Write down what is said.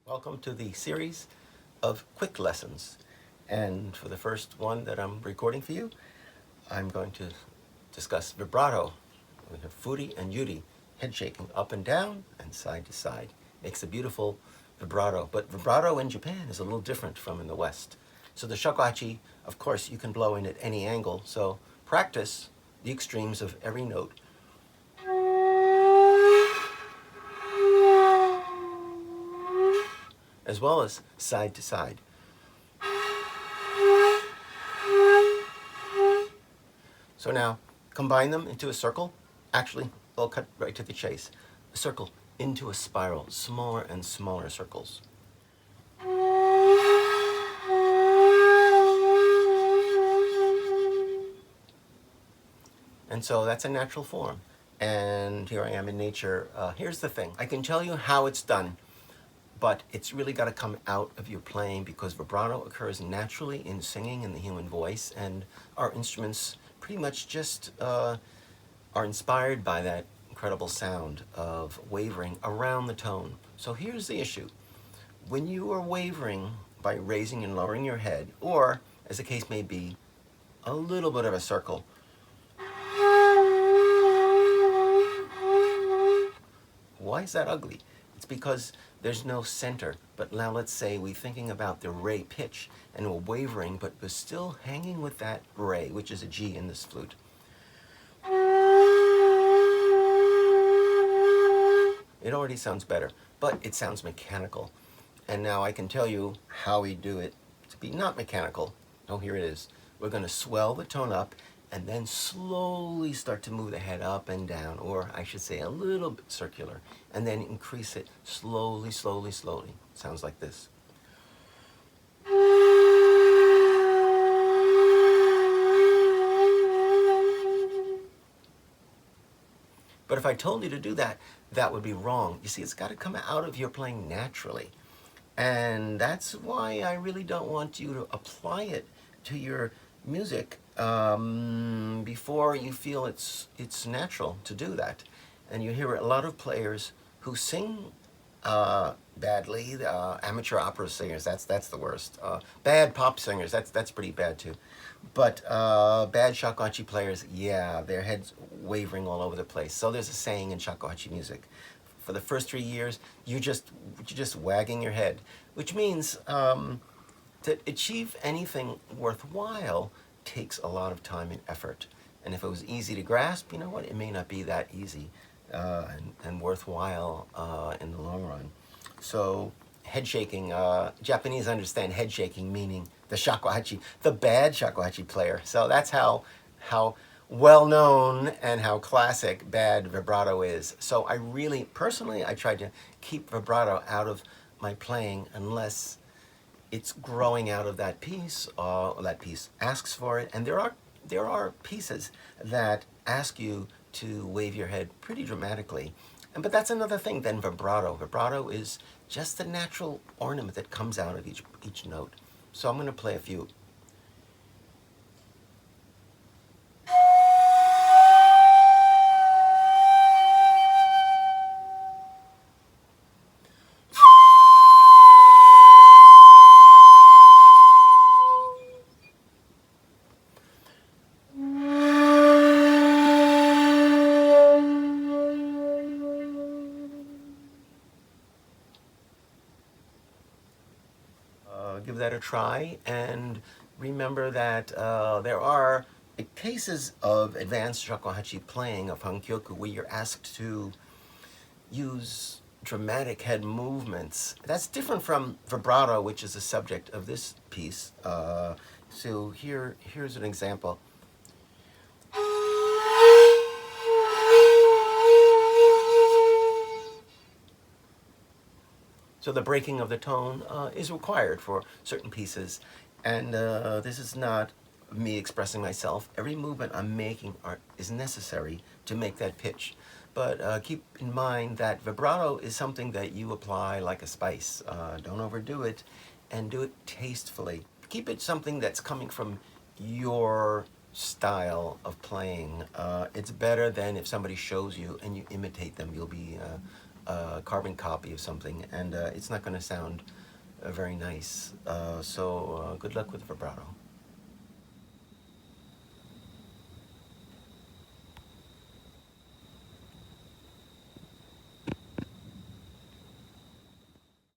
Welcome to the series of quick lessons. And for the first one that I'm recording for you, I'm going to discuss vibrato. We have furi and yuri, head shaking up and down and side to side. Makes a beautiful vibrato. But vibrato in Japan is a little different from in the West. So the shakuhachi, of course, you can blow in at any angle. So practice the extremes of every note as well as side to side. So now combine them into a circle. Actually, I'll cut right to the chase. A circle into a spiral, smaller and smaller circles. And so that's a natural form. And here I am in nature. Here's the thing. I can tell you how it's done, but it's really got to come out of your playing because vibrato occurs naturally in singing in the human voice, and our instruments pretty much just are inspired by that incredible sound of wavering around the tone. So here's the issue. When you are wavering by raising and lowering your head, or as the case may be, a little bit of a circle, why is that ugly? It's because there's no center. But now let's say we're thinking about the re pitch and we're wavering, but we're still hanging with that re, which is a G in this flute. It already sounds better, but it sounds mechanical. And now I can tell you how we do it to be not mechanical. Oh, here it is. We're going to swell the tone up and then slowly start to move the head up and down, or I should say a little bit circular, and then increase it slowly, slowly, slowly. Sounds like this. But if I told you to do that, that would be wrong. You see, it's got to come out of your playing naturally. And that's why I really don't want you to apply it to your music before you feel it's natural to do that. And you hear a lot of players who sing badly. Amateur opera singers, that's the worst. Bad pop singers, that's pretty bad too. But bad shakuhachi players, yeah, their heads wavering all over the place. So there's a saying in shakuhachi music: for the first 3 years, you're just wagging your head, which means to achieve anything worthwhile takes a lot of time and effort. And if it was easy to grasp, you know what? It may not be that easy and worthwhile in the long run. So head shaking, Japanese understand head shaking meaning the shakuhachi, the bad shakuhachi player. So that's how well known and how classic bad vibrato is. So I really, personally, I tried to keep vibrato out of my playing unless it's growing out of that piece, or that piece asks for it. And there are pieces that ask you to wave your head pretty dramatically. But that's another thing than vibrato. Vibrato is just the natural ornament that comes out of each note. So I'm going to play a few. Give that a try, and remember that there are cases of advanced shakuhachi playing of hankyoku where you're asked to use dramatic head movements. That's different from vibrato, which is the subject of this piece. So here's an example. So the breaking of the tone is required for certain pieces. And this is not me expressing myself. Every movement I'm making is necessary to make that pitch. But keep in mind that vibrato is something that you apply like a spice. Don't overdo it, and do it tastefully. Keep it something that's coming from your style of playing. It's better than if somebody shows you and you imitate them. You'll be a carbon copy of something, and it's not going to sound very nice. So good luck with vibrato.